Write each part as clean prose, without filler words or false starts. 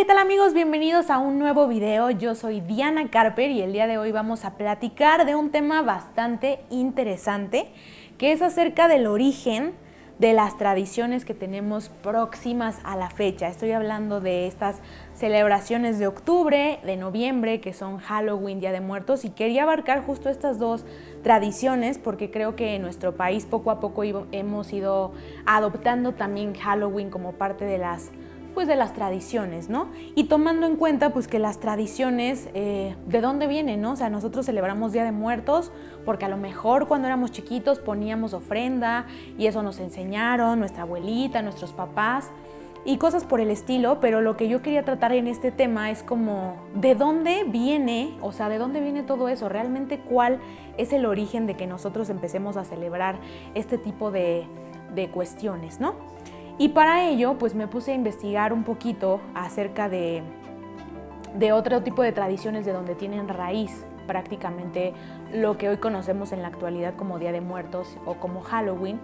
¿qué tal amigos? Bienvenidos a un nuevo video. Yo soy Diana Carper y el día de hoy vamos a platicar de un tema bastante interesante, que es acerca del origen de las tradiciones que tenemos próximas a la fecha. Estoy hablando de estas celebraciones de octubre, de noviembre, que son Halloween, Día de Muertos, y quería abarcar justo estas dos tradiciones porque creo que en nuestro país poco a poco hemos ido adoptando también Halloween como parte de las tradiciones, ¿no? Y tomando en cuenta pues que las tradiciones, ¿de dónde vienen, no? O sea, nosotros celebramos Día de Muertos porque a lo mejor cuando éramos chiquitos poníamos ofrenda y eso nos enseñaron nuestra abuelita, nuestros papás y cosas por el estilo, pero lo que yo quería tratar en este tema es como ¿de dónde viene? O sea, ¿de dónde viene todo eso? ¿Realmente cuál es el origen de que nosotros empecemos a celebrar este tipo de cuestiones, ¿no? Y para ello, pues me puse a investigar un poquito acerca de otro tipo de tradiciones de donde tienen raíz prácticamente lo que hoy conocemos en la actualidad como Día de Muertos o como Halloween.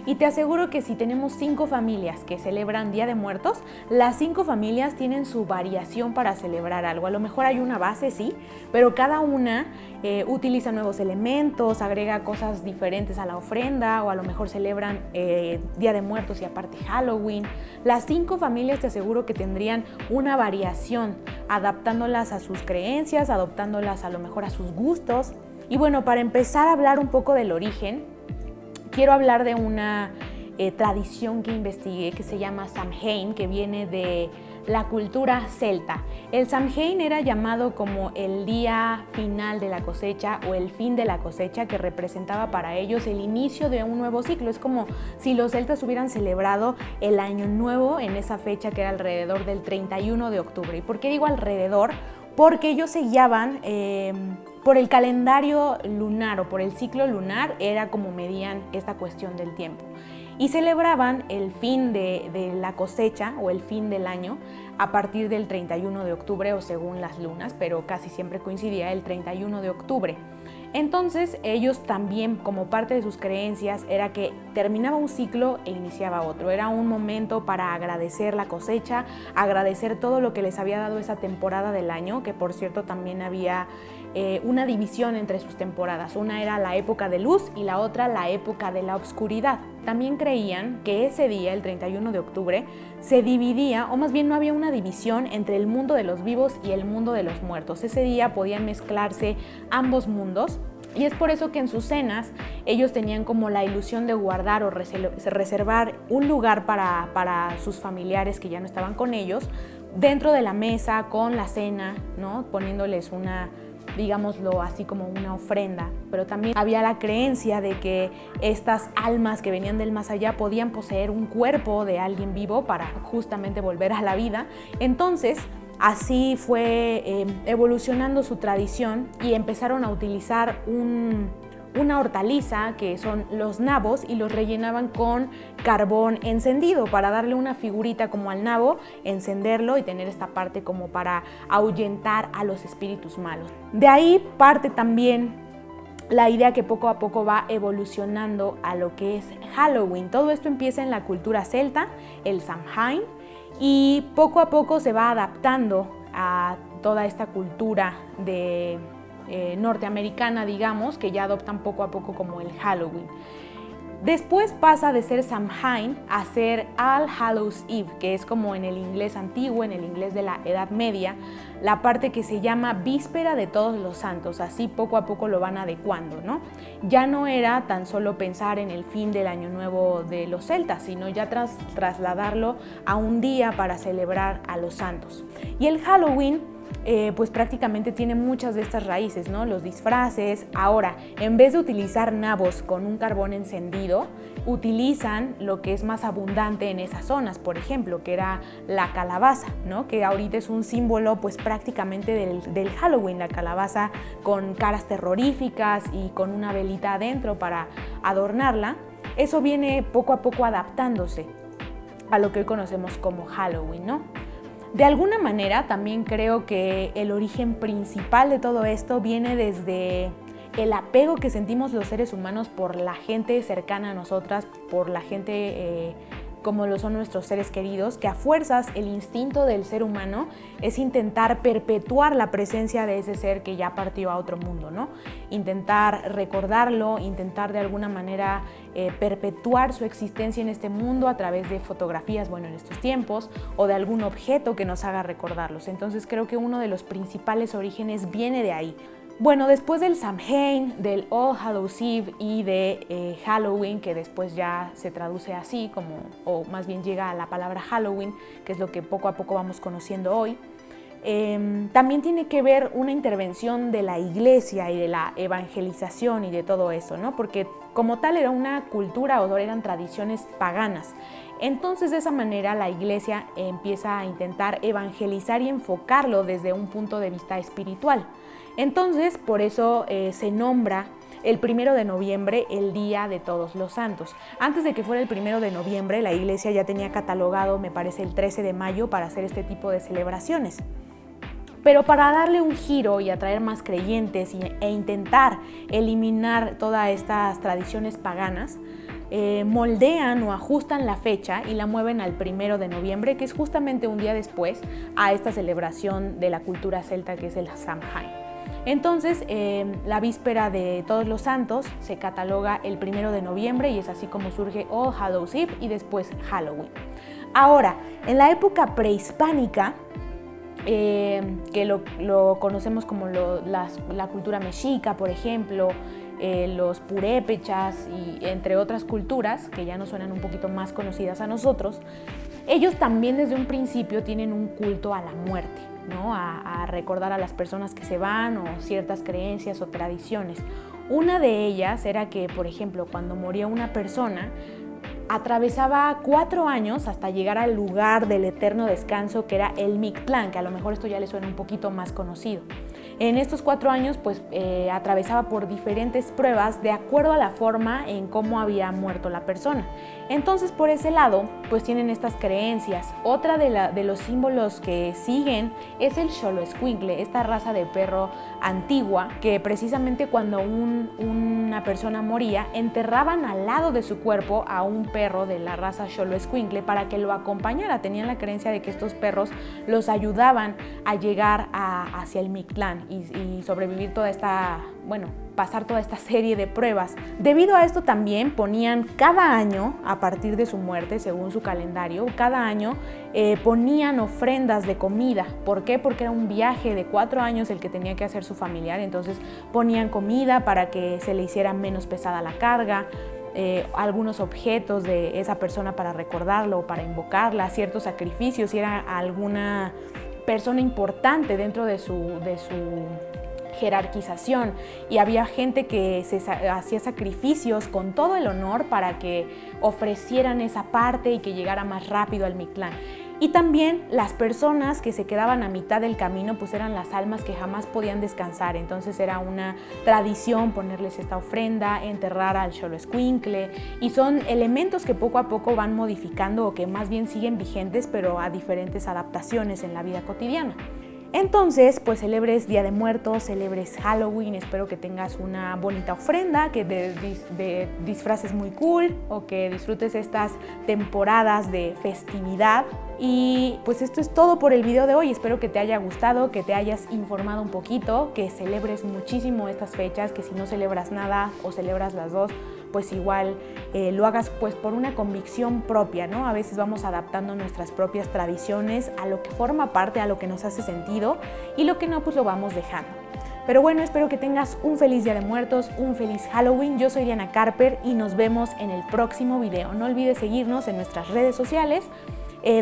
Y te aseguro que si tenemos 5 familias que celebran Día de Muertos, las 5 familias tienen su variación para celebrar algo. A lo mejor hay una base, sí, pero cada una utiliza nuevos elementos, agrega cosas diferentes a la ofrenda o a lo mejor celebran Día de Muertos y aparte Halloween. Las 5 familias te aseguro que tendrían una variación, adaptándolas a sus creencias, adoptándolas a lo mejor a sus gustos. Y bueno, para empezar a hablar un poco del origen, quiero hablar de una tradición que investigué que se llama Samhain, que viene de la cultura celta. El Samhain era llamado como el día final de la cosecha o el fin de la cosecha, que representaba para ellos el inicio de un nuevo ciclo. Es como si los celtas hubieran celebrado el año nuevo en esa fecha que era alrededor del 31 de octubre. ¿Y por qué digo alrededor? Porque ellos se guiaban por el calendario lunar o por el ciclo lunar, era como medían esta cuestión del tiempo. Y celebraban el fin de la cosecha o el fin del año a partir del 31 de octubre o según las lunas, pero casi siempre coincidía el 31 de octubre. Entonces ellos también, como parte de sus creencias, era que terminaba un ciclo e iniciaba otro. Era un momento para agradecer la cosecha, agradecer todo lo que les había dado esa temporada del año, que por cierto también había una división entre sus temporadas. Una era la época de luz y la otra la época de la oscuridad. También creían que ese día, el 31 de octubre, se dividía, o más bien no había una división entre el mundo de los vivos y el mundo de los muertos. Ese día podían mezclarse ambos mundos. Y es por eso que en sus cenas ellos tenían como la ilusión de guardar o reservar un lugar para sus familiares que ya no estaban con ellos, dentro de la mesa con la cena, ¿no? Poniéndoles una, digámoslo así, como una ofrenda. Pero también había la creencia de que estas almas que venían del más allá podían poseer un cuerpo de alguien vivo para justamente volver a la vida. Entonces, así fue evolucionando su tradición y empezaron a utilizar una hortaliza que son los nabos y los rellenaban con carbón encendido para darle una figurita como al nabo, encenderlo y tener esta parte como para ahuyentar a los espíritus malos. De ahí parte también la idea que poco a poco va evolucionando a lo que es Halloween. Todo esto empieza en la cultura celta, el Samhain, y poco a poco se va adaptando a toda esta cultura de norteamericana, digamos, que ya adoptan poco a poco como el Halloween. Después pasa de ser Samhain a ser All Hallows Eve, que es como en el inglés antiguo, en el inglés de la Edad Media, la parte que se llama Víspera de Todos los Santos. Así poco a poco lo van adecuando, ¿no? Ya no era tan solo pensar en el fin del año nuevo de los celtas, sino ya trasladarlo a un día para celebrar a los santos. Y el Halloween pues prácticamente tiene muchas de estas raíces, ¿no? Los disfraces. Ahora, en vez de utilizar nabos con un carbón encendido, utilizan lo que es más abundante en esas zonas, por ejemplo, que era la calabaza, ¿no? Que ahorita es un símbolo pues prácticamente del Halloween, la calabaza con caras terroríficas y con una velita adentro para adornarla. Eso viene poco a poco adaptándose a lo que hoy conocemos como Halloween, ¿no? De alguna manera también creo que el origen principal de todo esto viene desde el apego que sentimos los seres humanos por la gente cercana a nosotras, por la gente como lo son nuestros seres queridos, que a fuerzas el instinto del ser humano es intentar perpetuar la presencia de ese ser que ya partió a otro mundo, ¿no? Intentar recordarlo, intentar de alguna manera perpetuar su existencia en este mundo a través de fotografías, bueno, en estos tiempos, o de algún objeto que nos haga recordarlos. Entonces creo que uno de los principales orígenes viene de ahí. Bueno, después del Samhain, del All Hallows Eve y de Halloween, que después ya se traduce así, como, o más bien llega a la palabra Halloween, que es lo que poco a poco vamos conociendo hoy, también tiene que ver una intervención de la iglesia y de la evangelización y de todo eso, ¿no? Porque como tal era una cultura o eran tradiciones paganas. Entonces de esa manera la iglesia empieza a intentar evangelizar y enfocarlo desde un punto de vista espiritual. Entonces, por eso se nombra el 1 de noviembre el Día de Todos los Santos. Antes de que fuera el 1 de noviembre, la iglesia ya tenía catalogado, me parece, el 13 de mayo para hacer este tipo de celebraciones. Pero para darle un giro y atraer más creyentes e intentar eliminar todas estas tradiciones paganas, moldean o ajustan la fecha y la mueven al 1 de noviembre, que es justamente un día después a esta celebración de la cultura celta que es el Samhain. Entonces, la víspera de Todos los Santos se cataloga el 1 de noviembre y es así como surge All Hallows Eve y después Halloween. Ahora, en la época prehispánica, que lo conocemos como la cultura mexica, por ejemplo, los purépechas y entre otras culturas que ya nos suenan un poquito más conocidas a nosotros, ellos también desde un principio tienen un culto a la muerte, ¿no? A recordar a las personas que se van o ciertas creencias o tradiciones. Una de ellas era que, por ejemplo, cuando moría una persona, atravesaba 4 años hasta llegar al lugar del eterno descanso que era el Mictlán, que a lo mejor esto ya le suena un poquito más conocido. En estos 4 años pues atravesaba por diferentes pruebas de acuerdo a la forma en cómo había muerto la persona. Entonces por ese lado pues tienen estas creencias. Otra de los símbolos que siguen es el Xoloescuincle, esta raza de perro antigua que precisamente cuando una persona moría enterraban al lado de su cuerpo a un perro de la raza Xoloescuincle para que lo acompañara. Tenían la creencia de que estos perros los ayudaban a llegar hacia el Mictlán y sobrevivir toda esta, pasar toda esta serie de pruebas. Debido a esto también ponían cada año, a partir de su muerte, según su calendario, cada año ponían ofrendas de comida. ¿Por qué? Porque era un viaje de 4 años el que tenía que hacer su familiar, entonces ponían comida para que se le hiciera menos pesada la carga, algunos objetos de esa persona para recordarlo o para invocarla, ciertos sacrificios, si era alguna persona importante dentro de su jerarquización, y había gente que hacía sacrificios con todo el honor para que ofrecieran esa parte y que llegara más rápido al Mictlán. Y también las personas que se quedaban a mitad del camino pues eran las almas que jamás podían descansar, entonces era una tradición ponerles esta ofrenda, enterrar al Xoloescuincle, y son elementos que poco a poco van modificando o que más bien siguen vigentes pero a diferentes adaptaciones en la vida cotidiana. Entonces, pues celebres Día de Muertos, celebres Halloween, espero que tengas una bonita ofrenda, que de disfraces muy cool o que disfrutes estas temporadas de festividad. Y pues esto es todo por el video de hoy, espero que te haya gustado, que te hayas informado un poquito, que celebres muchísimo estas fechas, que si no celebras nada o celebras las dos, pues igual lo hagas pues por una convicción propia, ¿no? A veces vamos adaptando nuestras propias tradiciones a lo que forma parte, a lo que nos hace sentido, y lo que no, pues lo vamos dejando. Pero bueno, espero que tengas un feliz Día de Muertos, un feliz Halloween. Yo soy Diana Carper y nos vemos en el próximo video. No olvides seguirnos en nuestras redes sociales,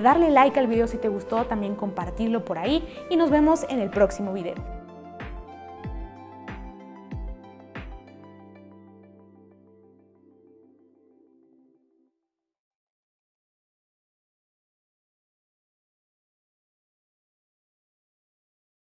darle like al video si te gustó, también compartirlo por ahí, y nos vemos en el próximo video.